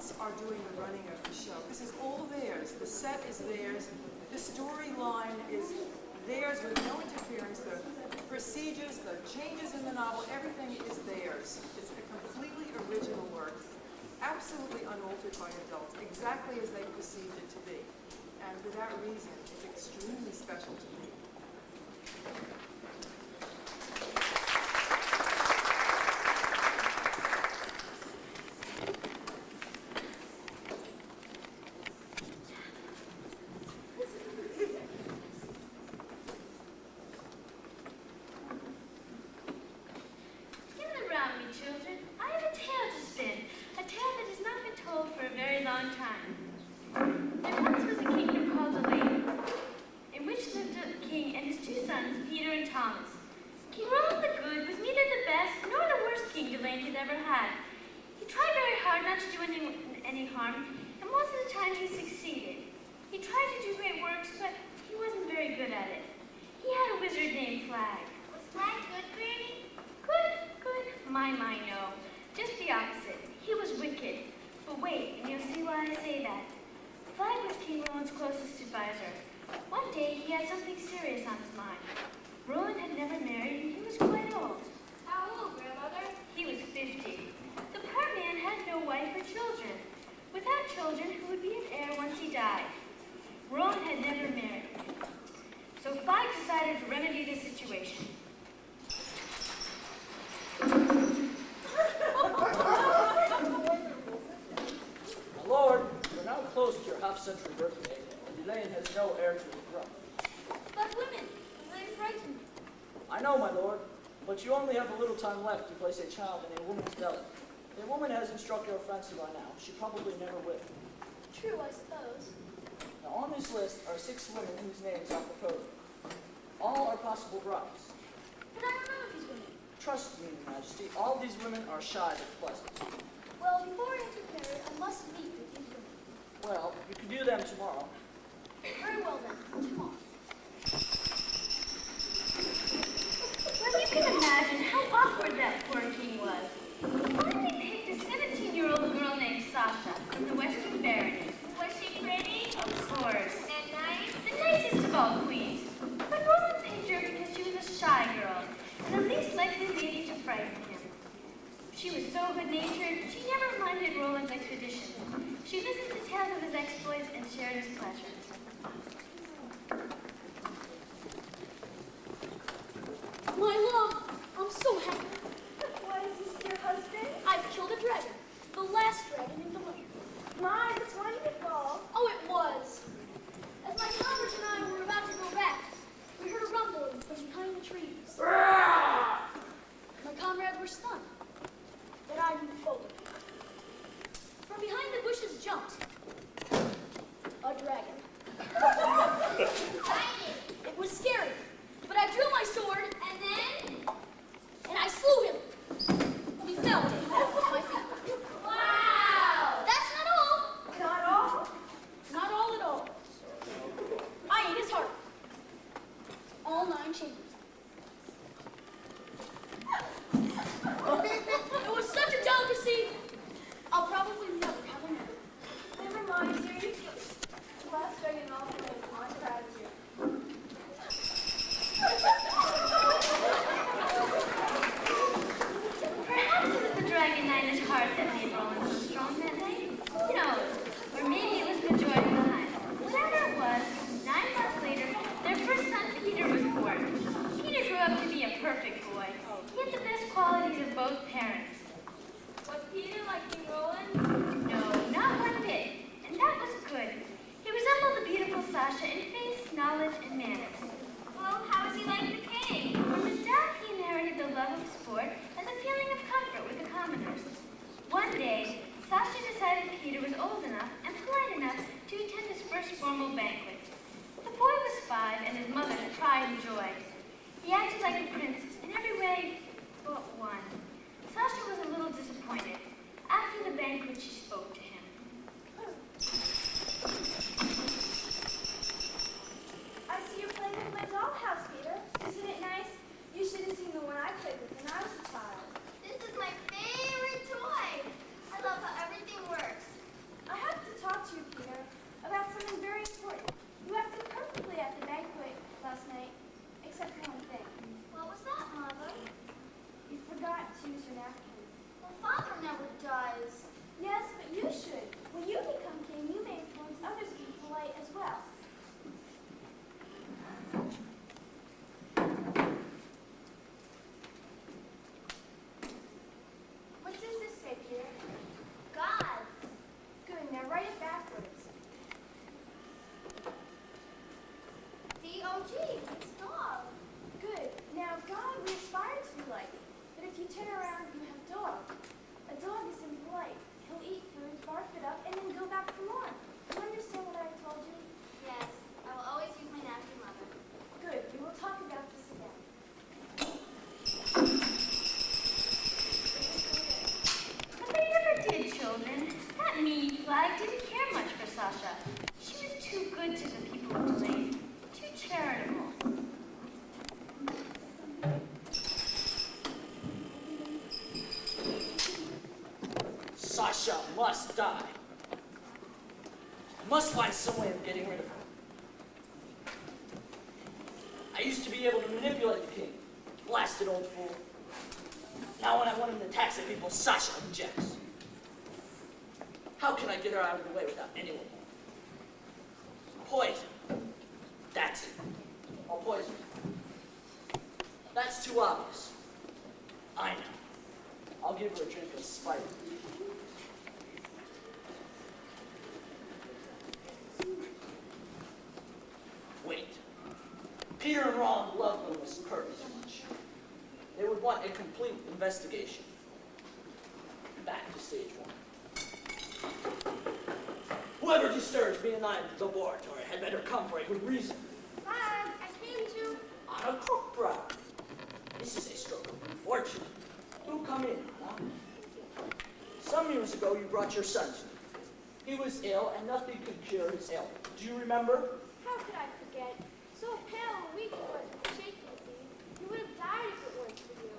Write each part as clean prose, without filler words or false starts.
adults are doing the running of the show. This is all theirs. The set is theirs. The storyline is theirs with no interference. The procedures, the changes in the novel, everything is theirs. It's a completely original work, absolutely unaltered by adults, exactly as they perceived it to be. And for that reason, it's extremely special to me. Half-century birthday, and Elaine has no heir to the throne. But women, they frighten me. I know, my lord, but you only have a little time left to place a child in a woman's belly. If a woman hasn't struck your fancy by now, she probably never will. True, I suppose. Now, on this list are 6 women whose names I'm proposing. All are possible brides. But I don't know these women. Trust me, Your Majesty, all these women are shy but pleasant. Well, before I get married, I must meet with these women. Well, you can do them tomorrow. Very well then, tomorrow. Well, you can imagine how awkward that poor king was. He finally picked a 17-year-old girl named Sasha from the Western Barony. Was she pretty? Of course. And nice? The nicest of all queens. But Roland picked her because she was a shy girl, and the least likely lady to frighten him. She was so good-natured, she never minded Roland's expeditions. She listened to tales of his exploits and shared his pleasures. My love, I'm so happy. Why is this your husband? I've killed a dragon. The last dragon in the lair. My, that's why you fall. Oh, it was. As my comrades and I were about to go back, we heard a rumbling from behind the trees. My comrades were stunned, but I moved forward. From behind the bushes jumped a dragon. It was scary, but I drew my sword and I slew him. He fell at my feet. Wow! That's not all. Not all? Not all at all. I ate his heart. All 9 chambers. It was such a delicacy, I'll probably never have another. Never mind, dear. The last dragon also was not proud of you. Perhaps it was the dragon knight heart that made Roland so strong that night. Who knows? Or maybe it was the joy behind it. Whatever it was, 9 months later, their first son Peter was born. Peter grew up to be a perfect boy. He had the best qualities of both parents. Was Peter like King Roland? No, not one bit. And that was good. He resembled the beautiful Sasha in face, knowledge, and manners. Well, how was he like the king? From his dad, he inherited the love of sport and the feeling of comfort with the commoners. One day, say, Peter? God. Good, now write it backwards. D-O-G, it's dog. Good, now God we aspire to be like. But if you turn around, you have dog. A dog is impolite. He'll eat food, barf it up, and then go back for more. Do you understand what I told you? Yes, I will always use my napkin, Mother. Good, we will talk about this again. But they never did, children. That mean flag didn't care much for Sasha. She was too good to the people of Delaney, too charitable. Sasha must die. I must find some way of getting rid of her. I used to be able to manipulate the king. Blasted old fool. Now when I want him to tax the people, Sasha objects. How can I get her out of the way without anyone more? Poison. That's it. I'll poison her. That's too obvious. I know. I'll give her a drink of spite. Wait. Peter and Ron love Lewis Purdy too much. They would want a complete investigation. Back to stage one. Whoever disturbs me and I in the laboratory had better come for a good reason. Hi, I came to... On a crook brow. This is a stroke of good fortune. Do come in, huh? Some years ago, you brought your son to me. He was ill, and nothing could cure his ailment. Do you remember? How could I forget? So pale and weak he was with shaking disease. He would have died if it weren't for you.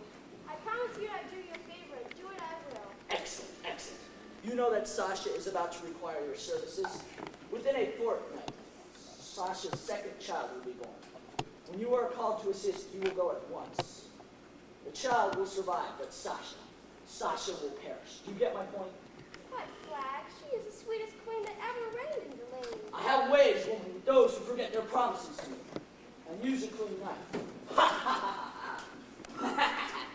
I promise you I'd do you a favor and do it I will. Excellent, excellent. You know that Sasha is about to require your services. Within a fortnight, Sasha's second child will be born. When you are called to assist, you will go at once. The child will survive, but Sasha will perish. Do you get my point? But Flag, she is the sweetest queen that ever reigned in Delaney. I have ways, woman, with those who forget their promises to me. And use a clean knife. Ha ha ha!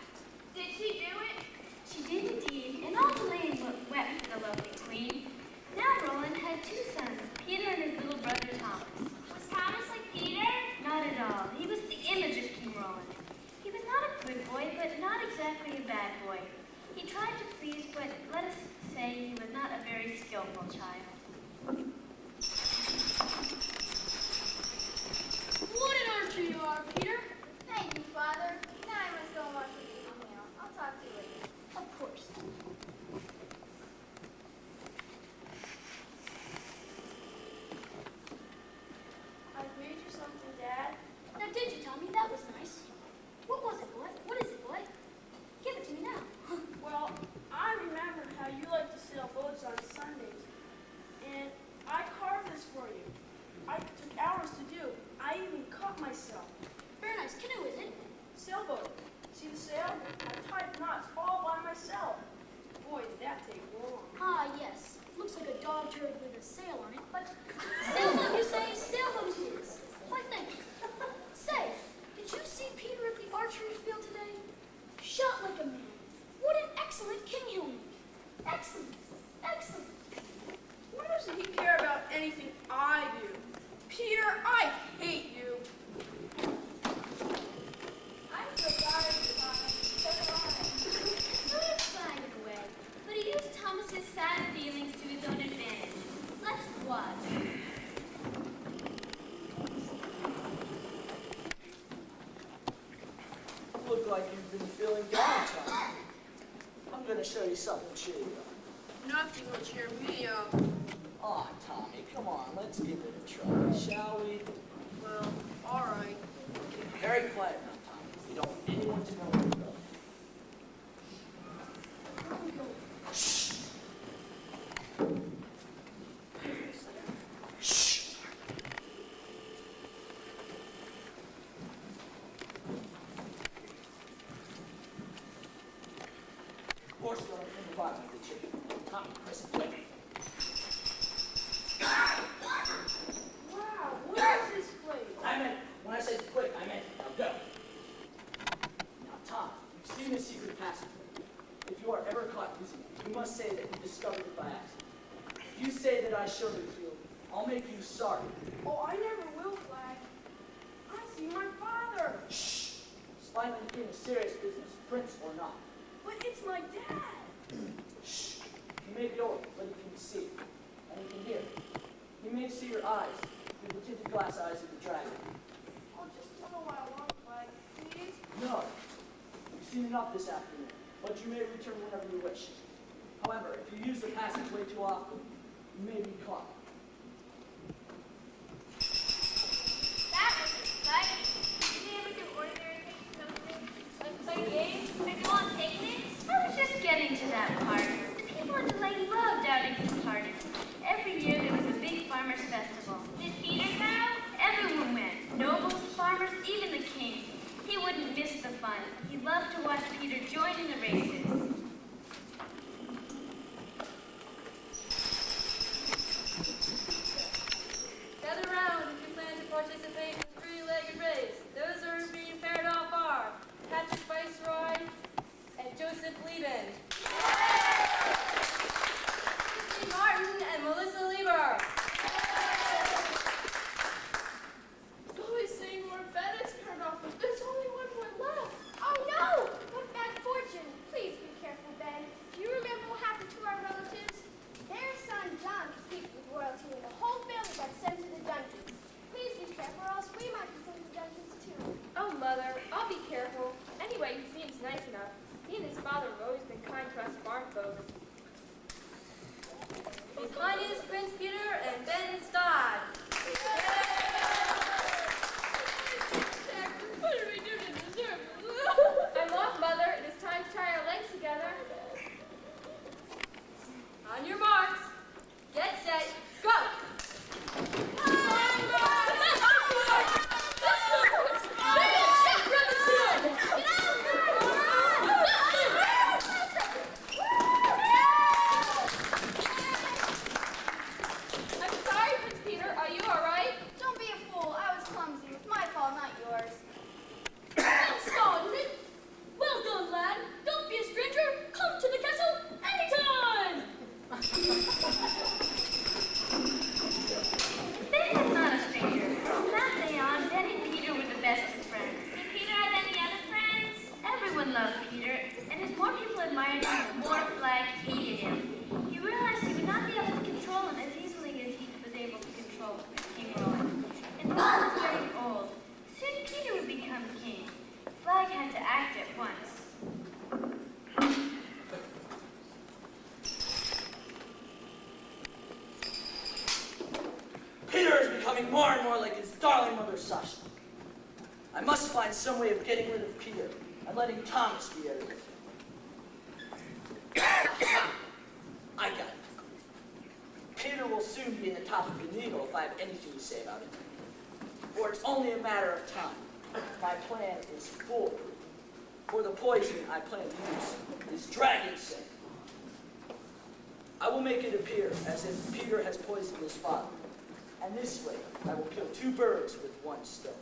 Did she do it? She did indeed, and all Delaney wept for the lovely queen. Now Roland had two sons, Peter and his little brother Thomas. Was Thomas like Peter? Not at all. He was the image of King Roland. He was not a good boy, but not exactly a bad boy. He tried to please, but let us say he was not a very skillful child. What an archer you are, Peter. Thank you, Father. Now I must go and watch the evening meal. I'll talk to you later. Of course. I've made you something, Dad. Now, did you, Tommy? That was nice. What was it, boy? What is it, boy? Give it to me now. Well, I remember how you like to sail boats on Sundays, and I carved this for you. It took hours to do. I even cut myself. Very nice canoe, is it? Sailboat. See the sail? I tied knots all by myself. Boy, did that take long. Ah, yes. Looks like a dog turd with a sail on it, but sailboat, you say? Sailboat it is. Why, thank you. Say, did you see Peter at the archery field today? Shot like a man. What an excellent king he'll make. Excellent. Excellent. Why doesn't he care about anything I do? Peter, I hate you. I'm so sorry, Father. So do I. Sort of fine in a way, but he used Thomas's sad feelings to his own advantage. Let's watch. You look like you've been feeling down, Tommy. I'm going to show you something to cheer you up. Nothing will cheer me up. Aw, Tommy, come on, let's give it a try, shall we? Well, all right. Very quiet now, Tommy. We don't want anyone to know where we're going. Shh. Shh. Horse going from the bottom of the chicken. Tommy, press it quick. Wow, what is this place? I meant, when I said quick, I meant now go. Now, Tom, you've seen the secret passageway. If you are ever caught using it, must say that you discovered it by accident. If you say that I showed it to you, I'll make you sorry. Oh, I never will, Flag. I see my father. Shh! Spying became a serious business, prince or not. But it's my dad. Shh! He may be old, but he can see, and he can hear. He may see your eyes through the tinted glass eyes of the dragon. I'll just tell him what I want, Flag. Please? No, you've seen enough this afternoon, but you may return whenever you wish. However, if you use the passageway too often, you may be caught. That was exciting. Did you ever do ordinary things, something like play games? Maybe on picnics? I was just getting to that part. The people at the lake loved Outington parties. Every year there was a big farmers' festival. Did Peter go? Everyone went. Nobles, farmers, even the king. He wouldn't miss the fun. He loved to watch Peter join in the races. Gather round if you plan to participate in the three-legged race. Those who are being paired off are Patrick Viceroy and Joseph Lieben. Christy Martin and Melissa Lieber. Always saying more Bettis turned off, but there's only one more left. Oh no! What bad fortune! Please be careful, Ben. Do you remember what happened to our relatives? Their son John competed with royalty, and the whole family got sent to the dungeons. Please be careful, or else we might be sent to the dungeons too. Oh, Mother, I'll be careful. Anyway, he seems nice enough. He and his father have always been kind to us farm folks. His Highness Prince Peter and Ben Stodd. What did we do to deserve this? I'm off, Mother. It is time to try our legs together. On your marks. Get set. Go! I'm sorry, Prince Peter. Are you all right? Don't be a fool. I was clumsy. It's my fault, not yours. Start, is it? Well done, lad. Don't be a stranger. Come to the castle anytime. Ben is not a stranger. From that day on, Ben and Peter were the best of friends. Did Peter have any other friends? Everyone loved Peter, and as more people admired him, the more Flag hated him. He realized he would not be able to control him as easily as he was able to control King Roland. And Flag was getting old. Soon Peter would become king. Flag had to act at once. Peter is becoming more and more like his darling mother, Sasha. I must find some way of getting rid of Peter and letting Thomas be editor. I got it. Peter will soon be in the top of the needle if I have anything to say about it. For it's only a matter of time. My plan is foolproof. For the poison I plan to use is dragon scent. I will make it appear as if Peter has poisoned his father. And this way, I will kill two birds with one stone.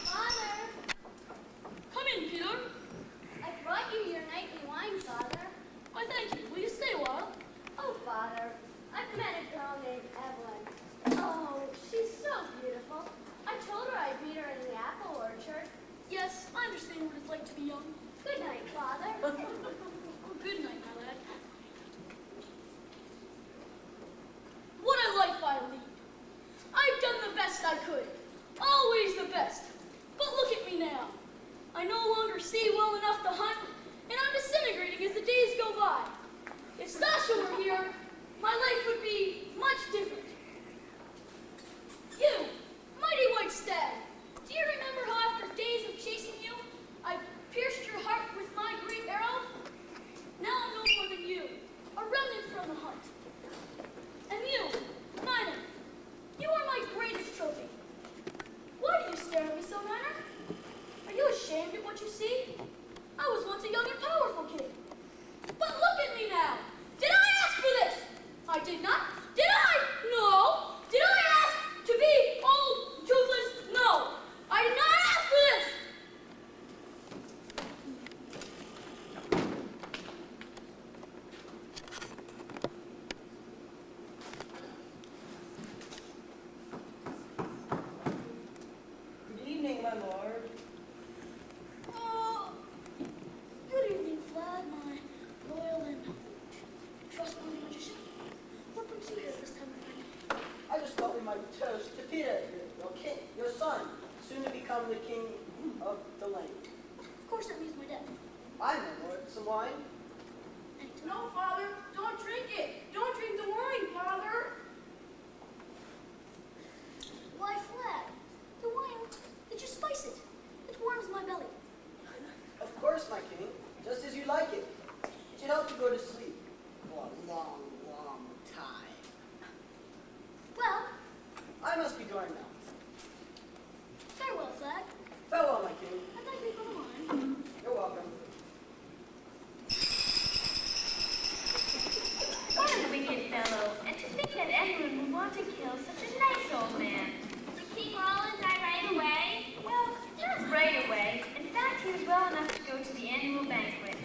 Father, Come in, Peter. I brought you your nightly wine, Father. Why, thank you. Will you stay a while? Oh, Father, I've met a girl named Evelyn. Oh, she's so beautiful. I told her I'd meet her in the apple orchard. Yes, I understand what it's like to be young. Good night, Father. Good night, my lad. What a life I lead. I've done the best I could. Always the best. But look at me now. I no longer see well enough to hunt, and I'm disintegrating as the days go by. If Sasha were here, my life would be much different. You, mighty white stag, do you remember how after days of chasing you, I pierced your heart with my great arrow? Now I'm no more than you, a remnant from the hunt. And you, Niner, you are my greatest trophy. Why do you stare at me so, Niner? Are you ashamed of what you see? I was once a young and powerful king. But look at me now! Did I ask for this? I did not. Did I? my toast to Peter, your king, your son, soon to become the king of the land. Of course that means my death. I know, Lord. Some wine? No, Father, don't drink it. Don't drink the wine, Father. Why, Flag? The wine, did you spice it? It warms my belly. Of course, my king, just as you like it. It should help you go to sleep for a long, long time. Well, I must be going now. farewell, Flag. Farewell, my king. I thank you for the wine. You're welcome. What a wicked fellow, and to think that anyone would want to kill such a nice old man. Did King Roland die right away? Well, not right away. In fact, he was well enough to go to the annual banquet.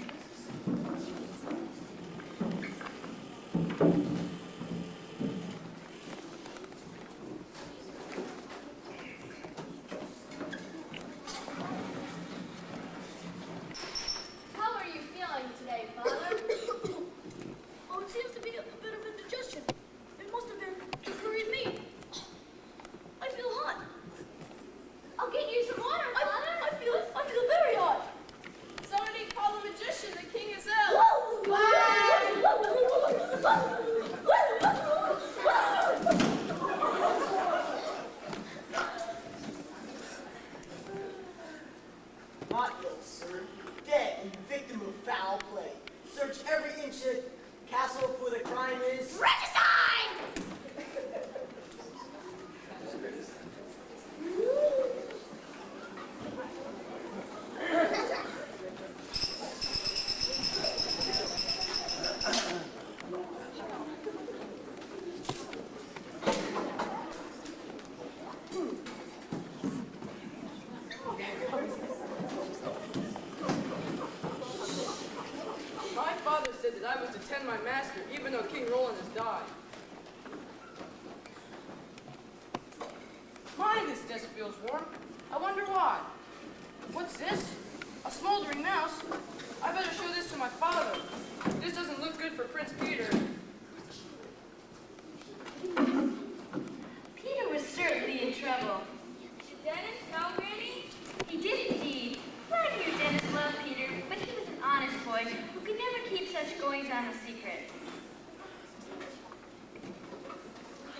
How are you feeling today, Father? Oh, it seems to be a bit of indigestion. It must have been the curried meat. I feel hot. I'll get you some water, Father. I feel very hot. Somebody call the magician. The king is ill. Not ill, sir. Dead and victim of foul play. Search every inch of the castle for the crime is... Regicide! My father said that I was to tend my master, even though King Roland has died. My, this desk feels warm. I wonder why. What's this? A smoldering mouse? I better show this to my father. This doesn't look good for Prince Peter. Peter was certainly in trouble. Did Dennis know, Granny? He did indeed. Flag knew Dennis loved Peter, but he was an honest boy who could never keep such goings-on a secret.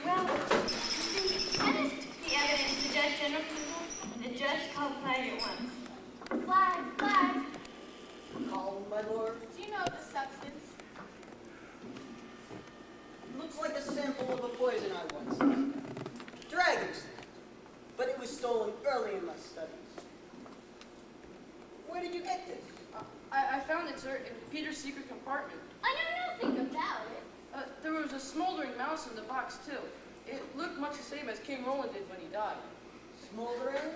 Well, you see, Dennis took the evidence to Judge General Cooper, and the judge called Flag at once. Flag. Call, my lord. Do you know the substance? Looks like a sample of a poison I once had. Dragon's Nest. But it was stolen early in my studies. Where did you get this? I found it, sir, in Peter's secret compartment. I know nothing about it. There was a smoldering mouse in the box, too. It looked much the same as King Roland did when he died. Smoldering?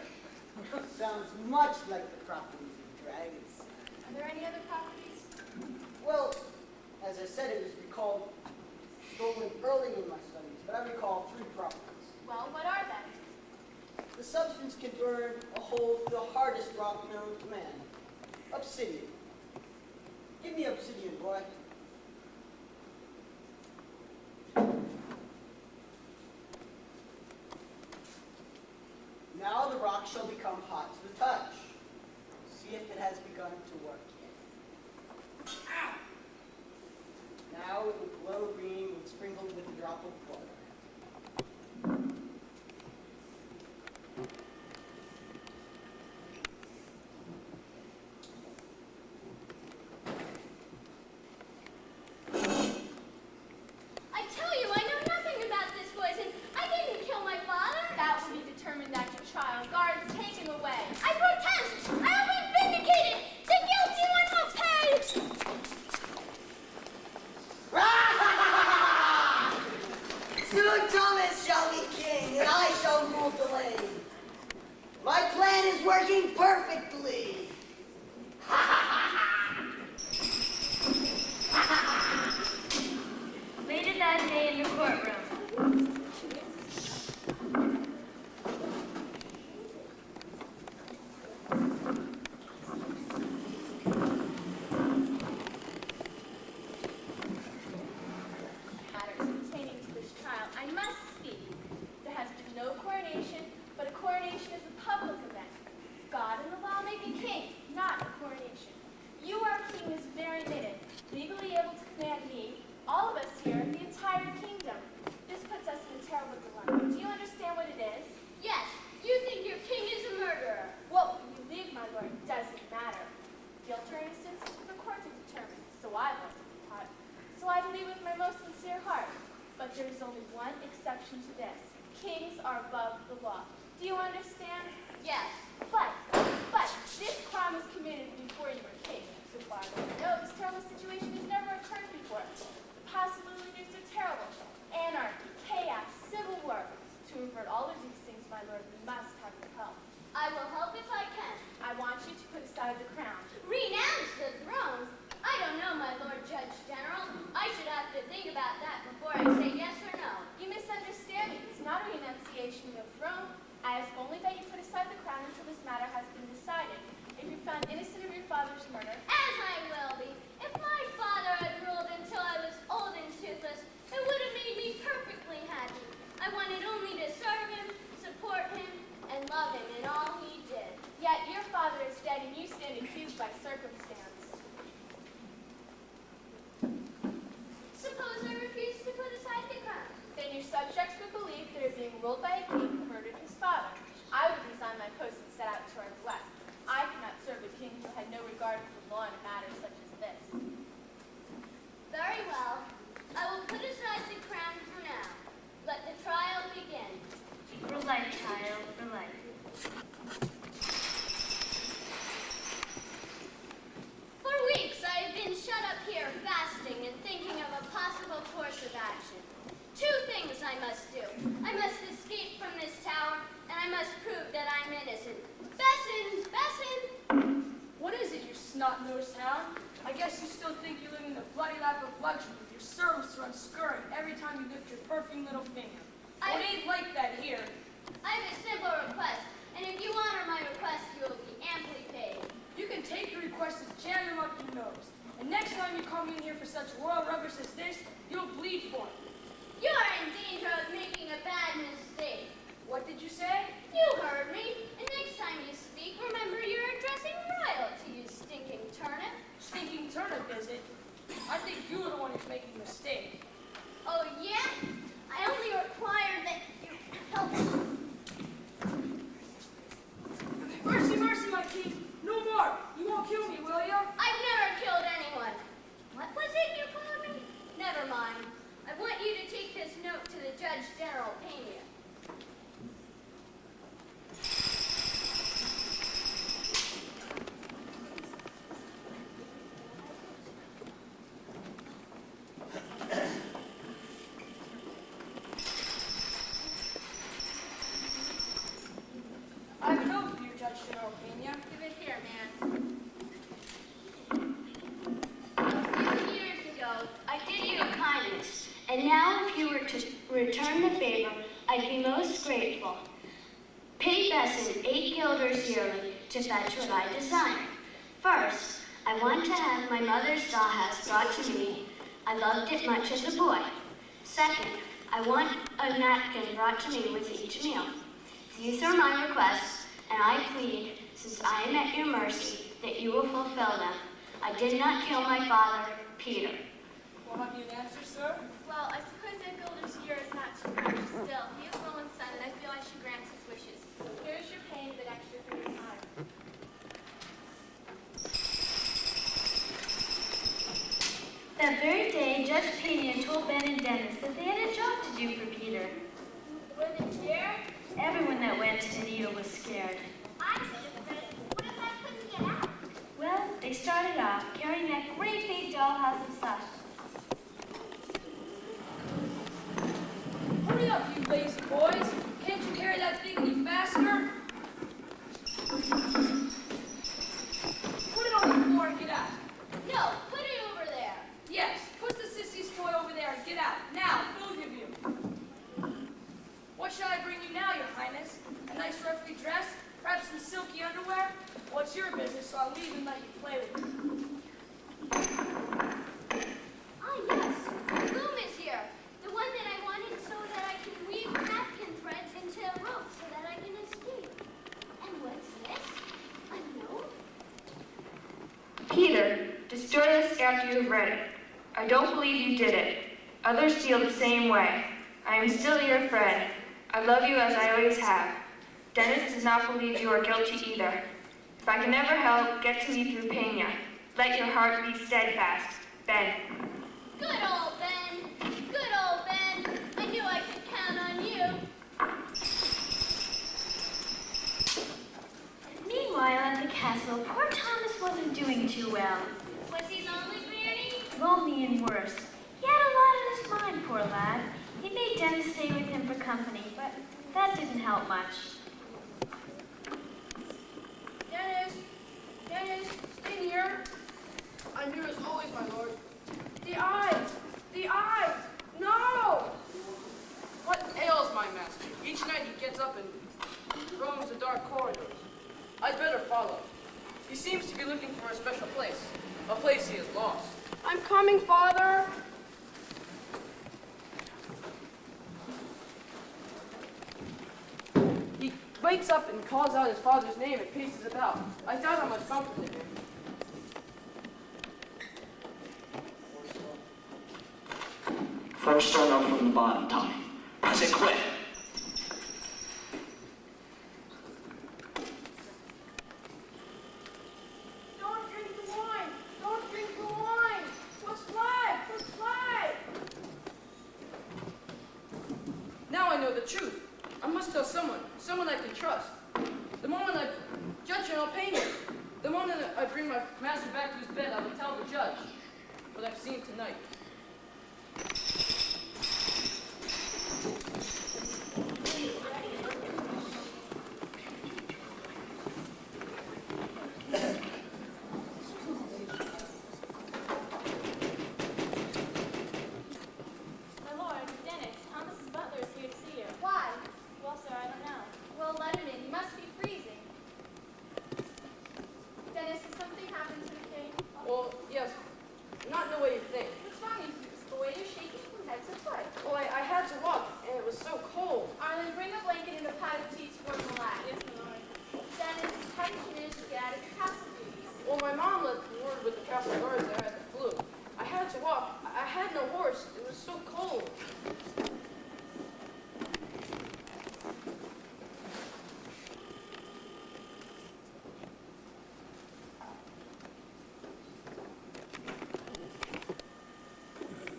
Sounds much like the properties of dragons. Are there any other properties? Well, as I said, it was recalled stolen early in my studies, but I recall 3 properties. Well, what are they? The substance can burn a hole through the hardest rock known to man. Obsidian. Give me obsidian, boy. Now the rock shall become hot to the touch. See if it has begun to work yet. Now it will glow green when sprinkled with a drop of water. I tell you, I know nothing about this poison. I didn't kill my father. That will be determined at your trial. Guards, take him away. I protest! I have been vindicated! The guilty one will pay! Soon Thomas shall be king, and I shall rule the land. My plan is working perfectly. Later that day in the courtroom. Matters pertaining to this trial, I must speak. There has there's only one exception to this. Kings are above the law. Do you understand? Yes. But this crime was committed before you were king. So far as I know, this terrible situation has never occurred before. The possibilities are terrible. Anarchy, chaos, civil war. To avert all of these things, my lord, we must have your help. I will help if I can. I want you to put aside the crown. Renounce the throne? I don't know, my Lord Judge General. I should have to think about that before I say yes or no. You misunderstand me. It's not a renunciation of the throne. I ask only that you put aside the crown until this matter has been decided. If you're found innocent of your father's murder, As I will be. If my father had ruled until I was old and toothless, it would have made me perfectly happy. I wanted only to serve him, support him, and love him in all he did. yet your father is dead and you stand accused by circumstance. Suppose I refuse to put aside the crown. Then your subjects would believe they are being ruled by a king who murdered his father. I would resign my post and set out toward the west. I cannot serve a king who had no regard for the law in matters such as this. Very well. I will put aside the crown for now. Let the trial begin. For life, child, for life. For weeks I have been shut up here fasting and thinking of a possible course of action. Two things I must do. I must escape from this tower, and I must prove that I'm innocent. Besson! Besson! What is it, you snot-nosed hound? I guess you still think you live in the bloody life of luxury with your servants run scurrying every time you lift your perfumed little finger. It ain't like that here. I have a simple request, and if you honor my request, you will be amply paid. You can take your requests and jam them up your nose. And next time you come in here for such royal rubbish as this, you'll bleed for it. You are in danger of making a bad mistake. What did you say? You heard me. And next time you speak, remember you're addressing royalty, you stinking turnip. Stinking turnip, is it? I think you were the one who's making a mistake. Oh, yeah? I only require that you help me. Mercy, mercy, my king. No more. You won't kill me, will you? I've never killed anyone. What was it you called me? Never mind. I want you to take this note to the Judge General Pena. I have a note for you, Judge General Pena. Give it here, man. A few years ago, I did you a kindness, and now if you were to return the favor, I'd be most grateful. Pay Besson 8 guilders yearly to fetch what I desire. First, I want to have my mother's dollhouse brought to me. I loved it much as a boy. Second, I want a napkin brought to me with each meal. These are my requests, and I plead, since I am at your mercy, that you will fulfill them. I did not kill my father, Peter. Well, have you an answer, sir? Well, I suppose that Gilder's year is not too much. Still, he is Roland's son, and I feel I should grant his wishes. Here's your pay and a bit extra for your time. That very day, Judge Pena told Ben and Dennis that they had a job to do for Peter. Were they scared? Everyone that went to Anita was scared. I think it's good. What if I couldn't get out? Well, they started off carrying that great big dollhouse of Sasha. Hurry up, you lazy boys. Can't you carry that thing any faster? Put it on the floor and get out. No, put it over there. Yes, put the sissy's toy over there and get out. Now, both of you. What shall I bring you now, Your Highness? A nice ruffly dress? Perhaps some silky underwear? What's your business, so I'll leave and let you play with it. Ah, yes. Loom is here. The one that I wanted so that I can weave napkin threads into a rope so that I can escape. And what's this? A note? Peter, destroy this after you've read it. I don't believe you did it. Others feel the same way. I am still your friend. I love you as I always have. Dennis does not believe you are guilty either. If I can ever help, get to me through Pena. Let your heart be steadfast. Ben. Good old Ben. Good old Ben. I too well. Was he lonely, Granny? Lonely and worse. He had a lot on his mind, poor lad. He made Dennis stay with him for company, but that didn't help much. Dennis, stay here. I'm here as always, my lord. The eyes! No! What ails my master? Each night he gets up and roams the dark corridors. I'd better follow. He seems to be looking for a special place, a place he has lost. I'm coming, Father! He wakes up and calls out his father's name and paces about. I doubt how much comfort to him. First start off from the bottom, Tommy. Press it quick. Don't drink the wine! Don't drink the wine! What's flag? Now I know the truth. I must tell someone I can trust. The moment I judge him, I'll pay me. The moment I bring my master back to his bed, I will tell the judge what I've seen tonight.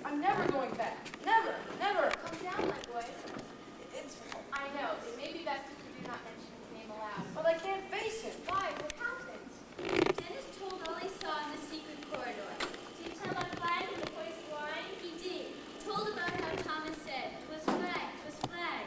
I'm never going back. Never. Calm down, my boy. I know. It may be best if you do not mention his name aloud. But I can't face him. Why? What happened? Dennis told all he saw in the secret corridor. Did he tell about Flag and the poisoned wine? He did. Told about how Thomas said, "'Twas Flag, 'twas Flag."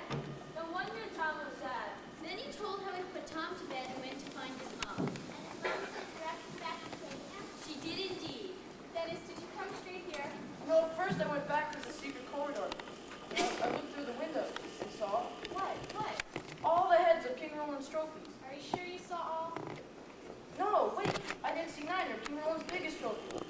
No wonder Tom was sad. Then he told how he put Tom to bed and went to find his mom. And his mom says directly back to him. She did indeed. Dennis, did you come straight here? No, first I went back to the secret corridor. I looked through the window and saw What? all the heads of King Roland's trophies. Are you sure you saw all? No, wait, I didn't see neither. King Roland's biggest trophy.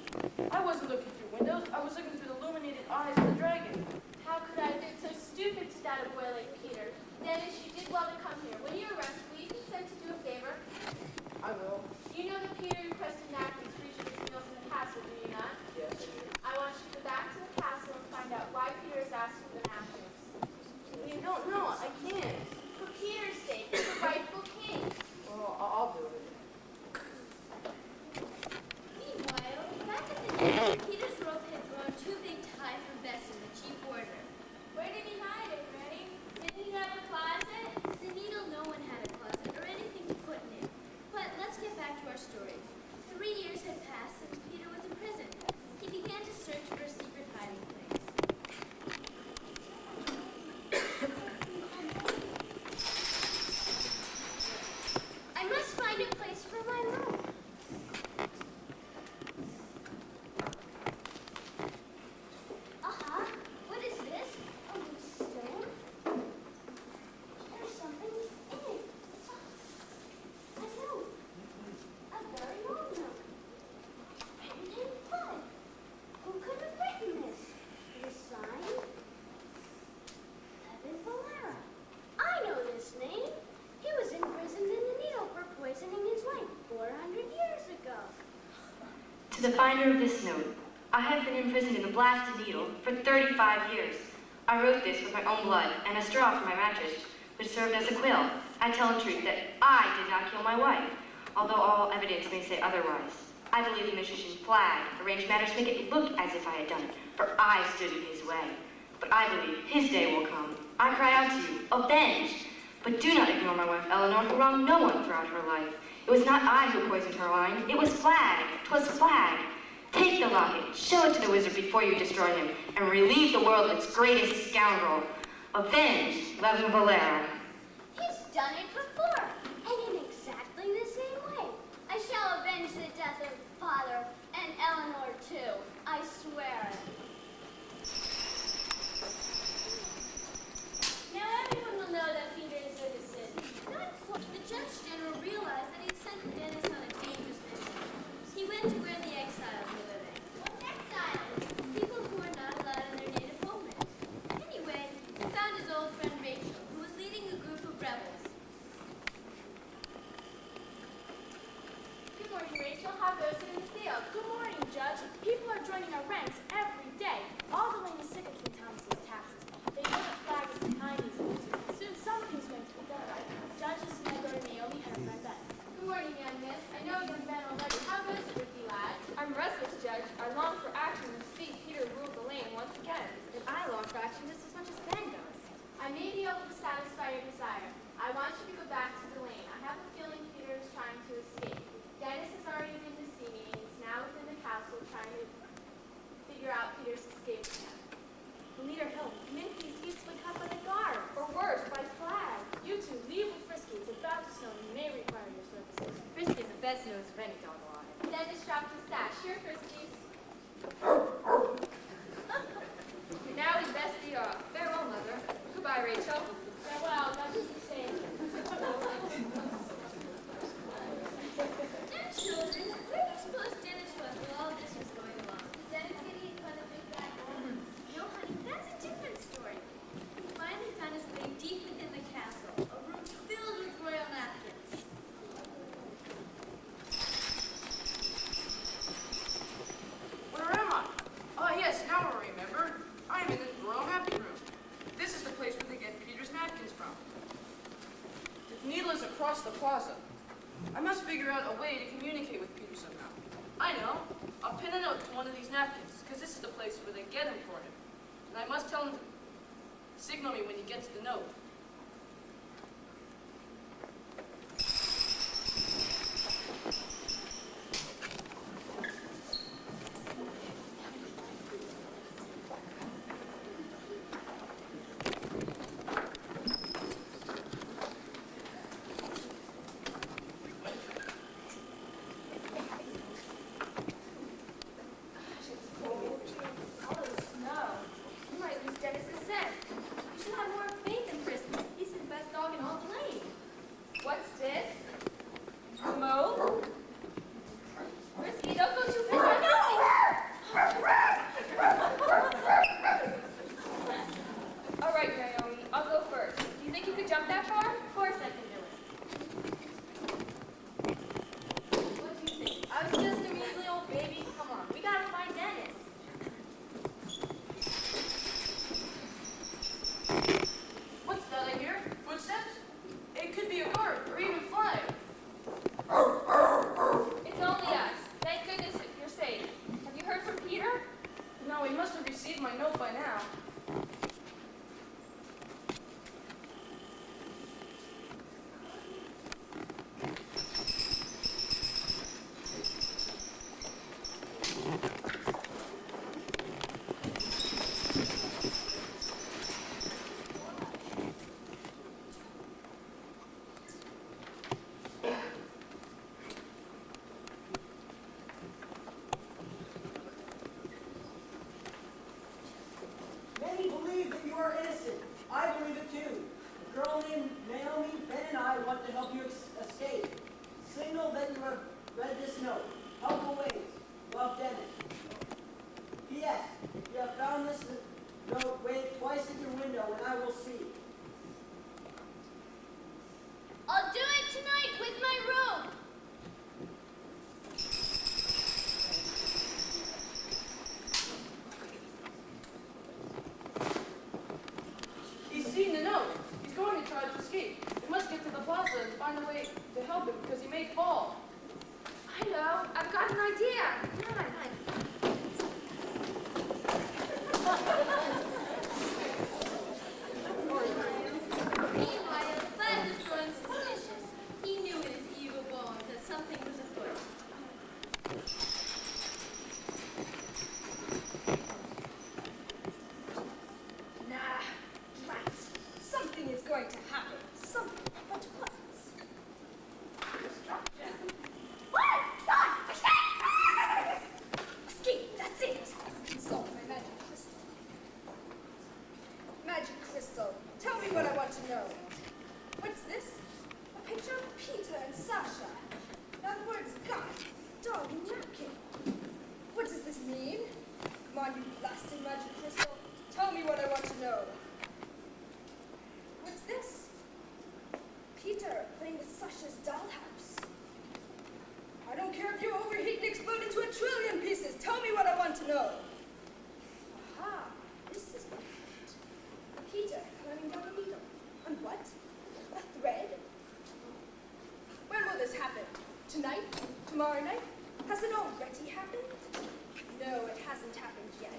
I wasn't looking through windows. I was looking through the illuminated eyes of the dragon. How could I have been so stupid to doubt a boy like Peter? Dennis, you did well to come here. When you arrest, will you consent to do a favor? I will. You know that Peter requested napkins for each of his meals in the castle, do you not? Yes, I do. I want you to go back to the castle and find out why Peter is asked for the napkins. You don't know. I can't. For Peter's sake, he's the rightful king. Well, I'll do it. Meanwhile, back at the den, Peter's rope had grown too big to hide from Bessie, the chief warder. Where did he hide it, Granny? Didn't he have a closet? The needle, no one had a closet or anything to put in it. But let's get back to our story. 3 years had passed since Peter was in prison. He began to search for a secret hiding place. I must find a place for my room. Uh-huh. What is this? A loose stone? There's something in it. A note. A very old note. Written in blood. Who could have written this? It is signed Evan Valera. I know this name. He was imprisoned in the Needle for poisoning his wife 400 years ago. To the finder of this note, I have been imprisoned in the blasted Needle for 35 years. I wrote this with my own blood and a straw for my mattress, which served as a quill. I tell the truth that I did not kill my wife, although all evidence may say otherwise. I believe the magician Flag arranged matters to make it look as if I had done it, for I stood in his way. But I believe his day will come. I cry out to you, avenge! But do not ignore my wife Eleanor, who wronged no one throughout her life. It was not I who poisoned her line. It was Flag. 'Twas Flag. Take the locket, show it to the wizard before you destroy him, and relieve the world of its greatest scoundrel. Avenge Levin Valera. He's done it before, and in exactly the same way. I shall avenge the death of Father and Eleanor too. I swear it. Now everyone will know that Peter is innocent. Not quite. The Judge General realized that he'd sent Dennis on a dangerous mission. He went to where the exiles were living. What's exiles? People who are not allowed in their native homeland. Anyway, he found his old friend Rachel, who was leading a group of rebels. Good morning, Rachel. How goes it in the field? Good morning, Judge. People are joining our ranks every day. All the land is sick of King Thomas's taxes. They know that Flag is behind these moves. Soon something's going to be done, right? Judge, this is my daughter Naomi and her friend Beth. Good morning, young miss. I know young Ben already. How goes it with you, lad? I'm restless, Judge. I long for action to see Peter rule the lane once again. And I long for action just as much as Ben does. I may be able to satisfy your desire. I want you to go back to the lane. I have a feeling Peter is trying to escape. Dennis has already been to see me, and he's now within the castle trying to figure out Peter's escape plan. We'll need our help. Minky keeps been cut by the guards. Or worse, by Flag. You two, leave with Frisky. It's about to snow and he may require your services. Frisky's the best nose of any dog alive. Dennis dropped his sash. Here, Friskies. Now we'd best be off. Farewell, Mother. Goodbye, Rachel. Farewell, that is the same. Dear children, where do you suppose Dennis was while all this was going on? Did Dennis get eaten by the big bad wolf? No, honey, that's a different story. He finally found his way deep within the castle, a room filled with royal napkins. Where am I? Oh yes, now I remember. I am in the royal napkin room. This is the place where they get Peter's napkins from. The needle is across the plaza. I must figure out a way to communicate with Peter somehow. I know. I'll pin a note to one of these napkins, because this is the place where they get him for him. And I must tell him to signal me when he gets the note. All the snow. You might lose Dennis's scent. You should have more faith in Frisky. He's the best dog in all the lane. What's this? Mo? Frisky, don't go too fast. All right, Naomi, I'll go first. Do you think you could jump that far? Of course I can do it. What do you think? I was just a measly old baby. Come on, we gotta find Dennis. What's that I hear? Footsteps? It could be a guard, or even Flag. It's only us. Thank goodness you're safe. Have you heard from Peter? No, he must have received my note by now. Many believe that you are innocent. I believe it too. A girl named Naomi, Ben, and I want to help you escape. Signal that you have read this note. Help awaits. Love, Dennis. P.S. If you have found this note, wave twice at your window and I will see. I'll do it tonight with my room. He's seen the note. He's going to try to escape. We must get to the plaza and find a way to help him, because he may fall. I know. I've got an idea. Come on. Meanwhile, Flag was growing suspicious. He knew in his evil bones that going to happen. Something. But what? What? God! Escape! That's it! Consult my magic crystal. Magic crystal, tell me what I want to know. What's this? A picture of Peter and Sasha. Now the words God, dog, and napkin. What does this mean? Come on, you blasted magic crystal. Tell me what I want to know. What's this? Peter playing with Sasha's dollhouse. I don't care if you overheat and explode into 1,000,000,000,000 pieces. Tell me what I want to know. Aha, this is what happened. Peter climbing down a needle. On what? A thread? When will this happen? Tonight? Tomorrow night? Has it already happened? No, it hasn't happened yet.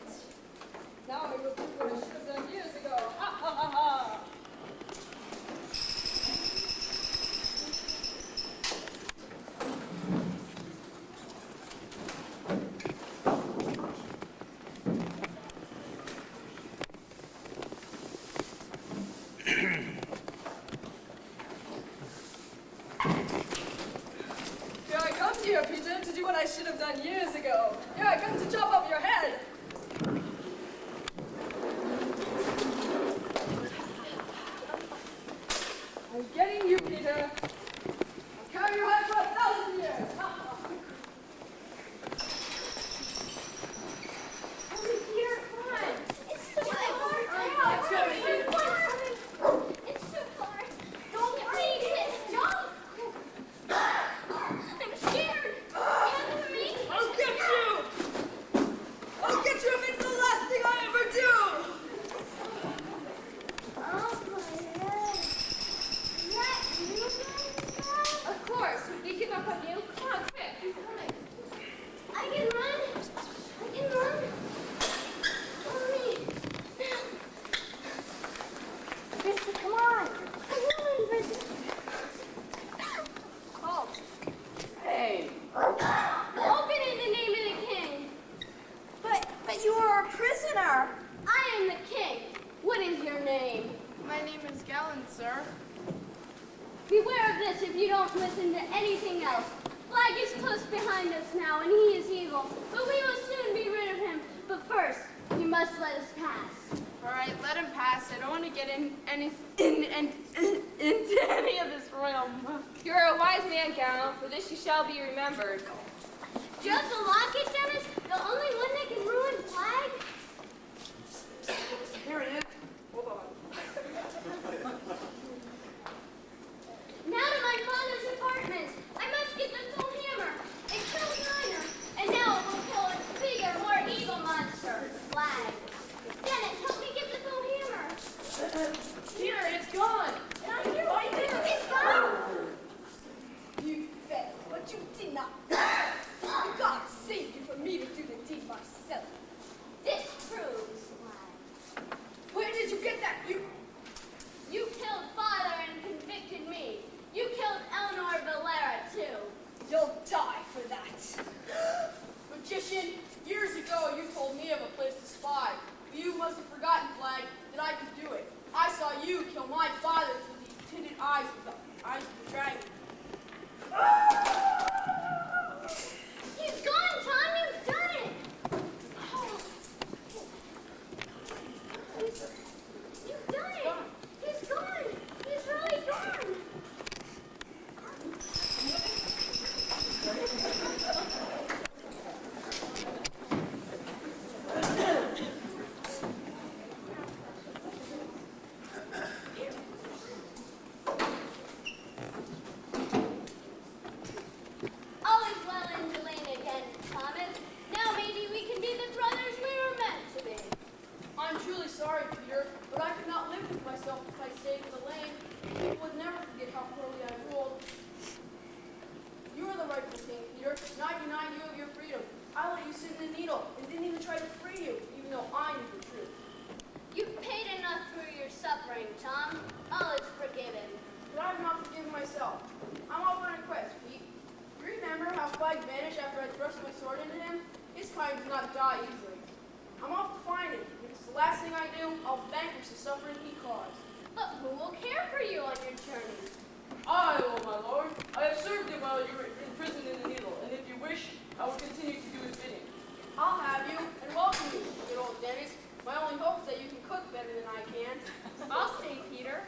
Now I will do what I should have done years ago. Ha ha ha ha! Here I come to you, Peter, to do what I should have done years ago. Here I come to chop off your head. I'm getting you, Peter. I'll carry you out for 1,000 years. Hurry, Peter, come on. It's too far. It's too far. Don't read it. Don't. I'm scared. Answer me. I'll get you! I'll get you if it's the last thing I ever do! Oh, my head. Is that you guys? Of course, we can up on you. Come on, quick. He's coming. I can run. I can run. Follow me. Krista, come on. Come on, Krista. Oh. Hey. Open in the name of the king. But you are a prisoner. I am the king. What is your name? My name is Galen, sir. Beware of this if you don't listen to anything else. Flag is close behind us now, and he is evil. But we will soon be rid of him. But first, you must let us pass. All right, let him pass. I don't want to get into any of this realm. You are a wise man, Galen. For this you shall be remembered. Do you have the locket, Dennis? The only one that can ruin Flag? Here it is. Hold on. Now to my father's apartment. I must get the full hammer. It killed Niner, and now it will kill a bigger, more evil monster, Flag. Dennis, help me get the full hammer. Peter, it's gone. Not here, right there. It's gone. You failed, but you did not. God saved you from me to do the deed myself. This proves, Flag. Where did you get that? You killed father and convicted me. You killed Eleanor Valera, too. You'll die for that. Magician, years ago you told me of a place to spy. But you must have forgotten, Flag, that I could do it. I saw you kill my father through the tinted eyes of the eyes of the dragon. He's gone, Tom. You've done it. You've done it. He's gone. He's really gone. All is well in Delane again, Thomas. Now maybe we can be the brothers we were meant to be. I'm truly sorry, Peter, but I could not live with myself if I stayed in the lane. People would never forget how poorly I ruled. You are the rightful king, Peter, and I denied you of your freedom. I let you sit in the needle and didn't even try to free you, even though I knew the truth. You've paid enough for your suffering, Tom. All is forgiven. But I have not forgiven myself. I'm off on a quest, Pete. You remember how Flag vanished after I thrust my sword into him? His kind does not die easily. I'm off to find him. If it's the last thing I do, I'll vanquish the suffering he caused. But who will care for you on your journey. I will, my lord. I have served you while you were imprisoned in the Needle, and if you wish, I will continue to do his bidding. I'll have you and welcome you, good old Dennis. My only hope is that you can cook better than I can. I'll stay, Peter.